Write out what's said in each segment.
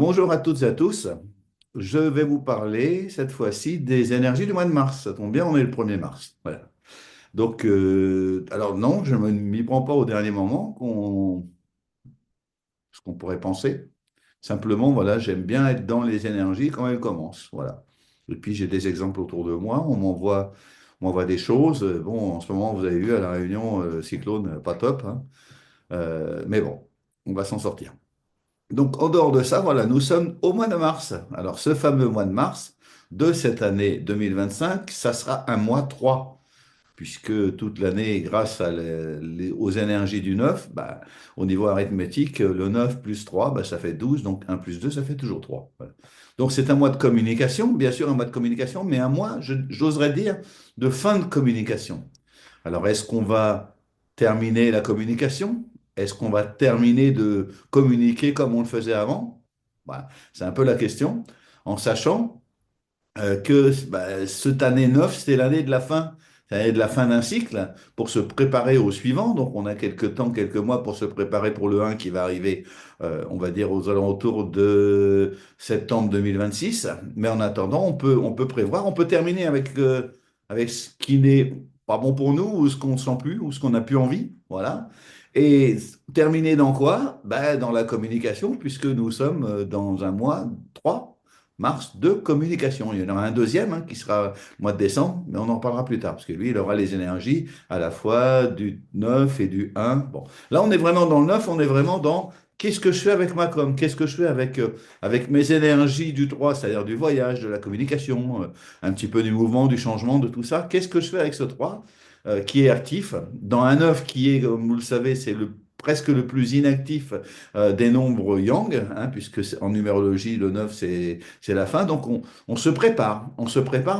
Bonjour à toutes et à tous. Je vais vous parler cette fois-ci des énergies du mois de mars. Ça tombe bien, on est le 1er mars. Voilà. Donc, alors non, je ne m'y prends pas au dernier moment, ce qu'on pourrait penser. Simplement, voilà, j'aime bien être dans les énergies quand elles commencent. Voilà. Et puis, j'ai des exemples autour de moi. On m'envoie des choses. Bon, en ce moment, vous avez vu à La Réunion, cyclone, pas top, hein. Mais bon, on va s'en sortir. Donc, en dehors de ça, voilà, nous sommes au mois de mars. Alors, ce fameux mois de mars de cette année 2025, ça sera un mois 3, puisque toute l'année, grâce aux énergies du 9, bah, au niveau arithmétique, le 9 plus 3, bah, ça fait 12, donc un plus 2, ça fait toujours 3. Voilà. Donc, c'est un mois de communication, bien sûr, un mois de communication, mais un mois, j'oserais dire, de fin de communication. Alors, est-ce qu'on va terminer la communication? Est-ce qu'on va terminer de communiquer comme on le faisait avant? Voilà, c'est un peu la question, en sachant que bah, cette année 9, c'est l'année de la fin. C'est l'année de la fin d'un cycle pour se préparer au suivant. Donc, on a quelques temps, quelques mois pour se préparer pour le 1 qui va arriver, on va dire, aux alentours de septembre 2026. Mais en attendant, on peut prévoir, on peut terminer avec ce qui n'est pas bon pour nous, ou ce qu'on ne sent plus, ou ce qu'on n'a plus envie. Voilà. Et terminer dans quoi? Ben, dans la communication, puisque nous sommes dans un mois 3 mars de communication. Il y en aura un deuxième qui sera le mois de décembre, mais on en parlera plus tard, parce que lui, il aura les énergies à la fois du 9 et du 1. Bon, là, on est vraiment dans le 9, on est vraiment dans qu'est-ce que je fais avec ma com, qu'est-ce que je fais avec mes énergies du 3, c'est-à-dire du voyage, de la communication, un petit peu du mouvement, du changement, de tout ça. Qu'est-ce que je fais avec ce 3 qui est actif, dans un 9 qui est, comme vous le savez, c'est presque le plus inactif des nombres yang, puisque en numérologie, le 9 c'est la fin. Donc, on se prépare,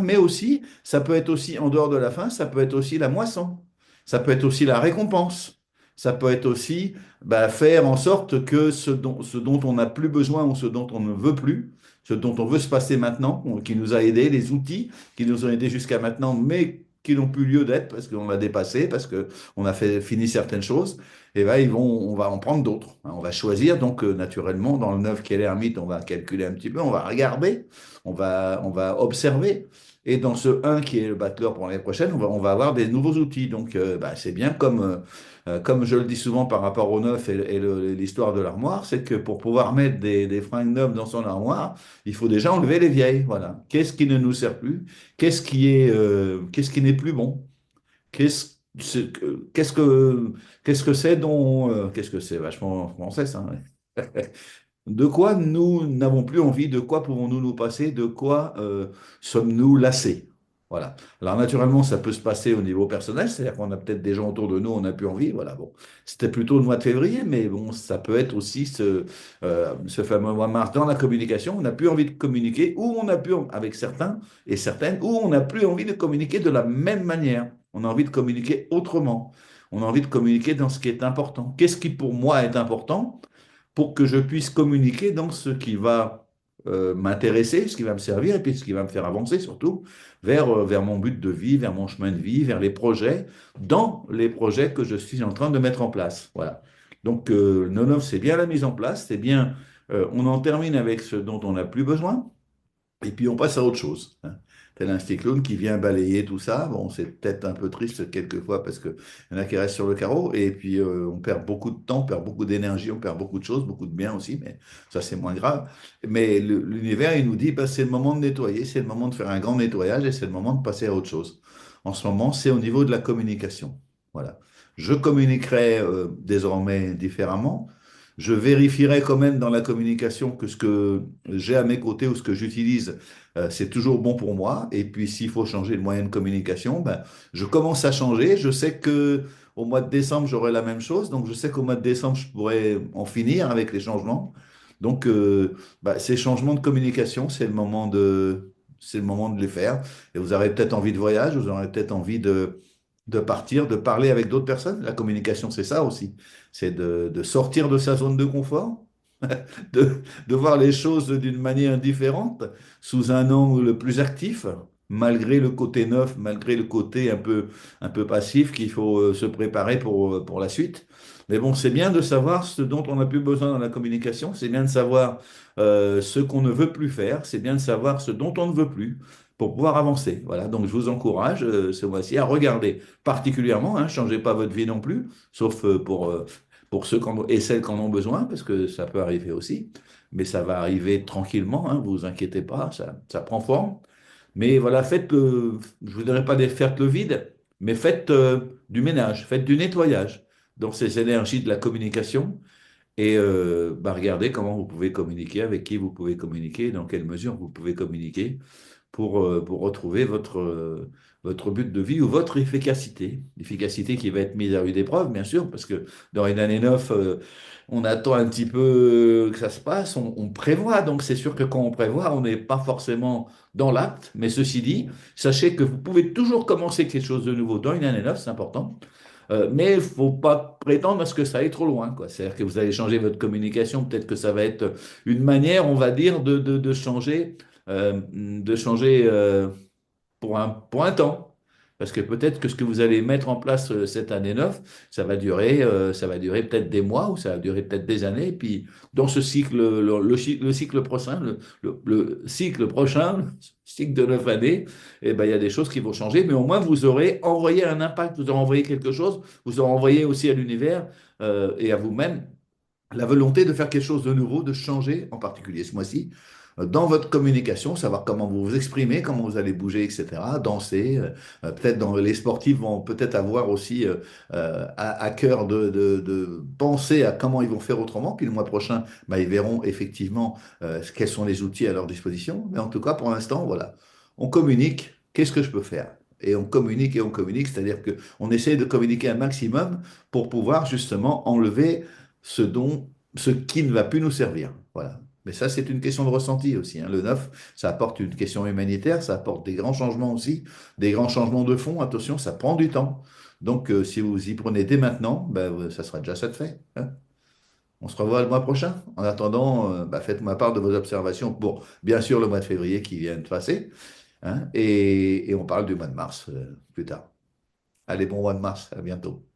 mais aussi, ça peut être aussi, en dehors de la fin, ça peut être aussi la moisson, ça peut être aussi la récompense, ça peut être aussi bah, faire en sorte que ce dont on n'a plus besoin ou ce dont on ne veut plus, ce dont on veut se passer maintenant, qui nous a aidés, les outils qui nous ont aidés jusqu'à maintenant, mais qui n'ont plus lieu d'être parce qu'on l'a dépassé, parce qu'on a fini certaines choses, et ben, on va en prendre d'autres. On va choisir, donc naturellement, dans le 9 qui est l'ermite, on va calculer un petit peu, on va regarder, on va observer. Et dans ce 1 qui est le battleur pour l'année prochaine, on va avoir des nouveaux outils. Donc, bah, c'est bien comme je le dis souvent par rapport au 9 et l'histoire de l'armoire, c'est que pour pouvoir mettre des fringues neuves dans son armoire, il faut déjà enlever les vieilles. Voilà. Qu'est-ce qui ne nous sert plus? Qu'est-ce qui n'est plus bon? Qu'est-ce c'est que- qu'est-ce que qu'est-ce que c'est dont qu'est-ce que c'est vachement français ça, ouais. De quoi nous n'avons plus envie, de quoi pouvons-nous nous passer, de quoi sommes-nous lassés? Voilà. Alors naturellement, ça peut se passer au niveau personnel, c'est-à-dire qu'on a peut-être des gens autour de nous, on n'a plus envie. Voilà. Bon, c'était plutôt le mois de février, mais bon, ça peut être aussi ce fameux mois de mars dans la communication. On n'a plus envie de communiquer, ou on a plus avec certains et certaines, ou on n'a plus envie de communiquer de la même manière. On a envie de communiquer autrement. On a envie de communiquer dans ce qui est important. Qu'est-ce qui pour moi est important? Pour que je puisse communiquer dans ce qui va m'intéresser, ce qui va me servir, et puis ce qui va me faire avancer surtout vers mon but de vie, vers mon chemin de vie, vers les projets, dans les projets que je suis en train de mettre en place. Voilà. Donc, non, c'est bien la mise en place, c'est bien, on en termine avec ce dont on n'a plus besoin, et puis on passe à autre chose. Tel un cyclone qui vient balayer tout ça. Bon, c'est peut-être un peu triste quelquefois parce qu'il y en a qui restent sur le carreau. Et puis on perd beaucoup de temps, on perd beaucoup d'énergie, on perd beaucoup de choses, beaucoup de biens aussi, mais ça c'est moins grave. Mais l'univers, il nous dit, bah, c'est le moment de nettoyer, c'est le moment de faire un grand nettoyage et c'est le moment de passer à autre chose. En ce moment, c'est au niveau de la communication. Voilà. Je communiquerai désormais différemment. Je vérifierai quand même dans la communication que ce que j'ai à mes côtés ou ce que j'utilise, c'est toujours bon pour moi. Et puis, s'il faut changer de moyen de communication, ben, je commence à changer. Je sais que au mois de décembre, j'aurai la même chose. Donc, je sais qu'au mois de décembre, je pourrai en finir avec les changements. Donc, ces changements de communication, c'est le moment de les faire. Et vous aurez peut-être envie de voyage, vous aurez peut-être envie de partir, de parler avec d'autres personnes. La communication, c'est ça aussi. C'est de sortir de sa zone de confort, de voir les choses d'une manière différente, sous un angle plus actif, malgré le côté neuf, malgré le côté un peu passif qu'il faut se préparer pour la suite. Mais bon, c'est bien de savoir ce dont on n'a plus besoin dans la communication, c'est bien de savoir ce qu'on ne veut plus faire, c'est bien de savoir ce dont on ne veut plus pour pouvoir avancer. Voilà, donc je vous encourage ce mois-ci à regarder particulièrement, hein, changez pas votre vie non plus, sauf pour ceux et celles qui en ont besoin, parce que ça peut arriver aussi, mais ça va arriver tranquillement, hein, vous inquiétez pas, ça prend forme. Mais voilà, je ne voudrais pas dire faites le vide, mais faites du ménage, faites du nettoyage dans ces énergies de la communication et bah, regardez comment vous pouvez communiquer, avec qui vous pouvez communiquer, dans quelle mesure vous pouvez communiquer pour retrouver votre but de vie ou votre efficacité. L'efficacité qui va être mise à rude épreuve, bien sûr, parce que dans une année neuve, on attend un petit peu que ça se passe, on prévoit. Donc c'est sûr que quand on prévoit, on n'est pas forcément dans l'acte. Mais ceci dit, sachez que vous pouvez toujours commencer quelque chose de nouveau dans une année neuve, c'est important. Mais il ne faut pas prétendre à ce que ça aille trop loin, quoi. C'est-à-dire que vous allez changer votre communication, peut-être que ça va être une manière, on va dire, de changer pour un temps. Parce que peut-être que ce que vous allez mettre en place cette année 9, ça va durer peut-être des mois ou ça va durer peut-être des années. Et puis, dans ce cycle, le cycle prochain, le cycle prochain, le cycle de 9 années, eh ben, il y a des choses qui vont changer. Mais au moins, vous aurez envoyé un impact, vous aurez envoyé quelque chose, vous aurez envoyé aussi à l'univers et à vous-même la volonté de faire quelque chose de nouveau, de changer, en particulier ce mois-ci, dans votre communication, savoir comment vous vous exprimez, comment vous allez bouger, etc., danser. Peut-être dans les sportifs vont peut-être avoir aussi à cœur de penser à comment ils vont faire autrement. Puis le mois prochain, bah, ils verront effectivement quels sont les outils à leur disposition. Mais en tout cas, pour l'instant, voilà, on communique. Qu'est-ce que je peux faire? Et on communique, c'est-à-dire qu'on essaie de communiquer un maximum pour pouvoir justement enlever ce qui ne va plus nous servir. Voilà. Mais ça, c'est une question de ressenti aussi, hein. Le neuf, ça apporte une question humanitaire, ça apporte des grands changements aussi, des grands changements de fond. Attention, ça prend du temps. Donc, si vous y prenez dès maintenant, ben, ça sera déjà ça de fait, hein. On se revoit le mois prochain. En attendant, bah, faites-moi part de vos observations pour, bien sûr, le mois de février qui vient de passer, hein, et on parle du mois de mars plus tard. Allez, bon mois de mars, à bientôt.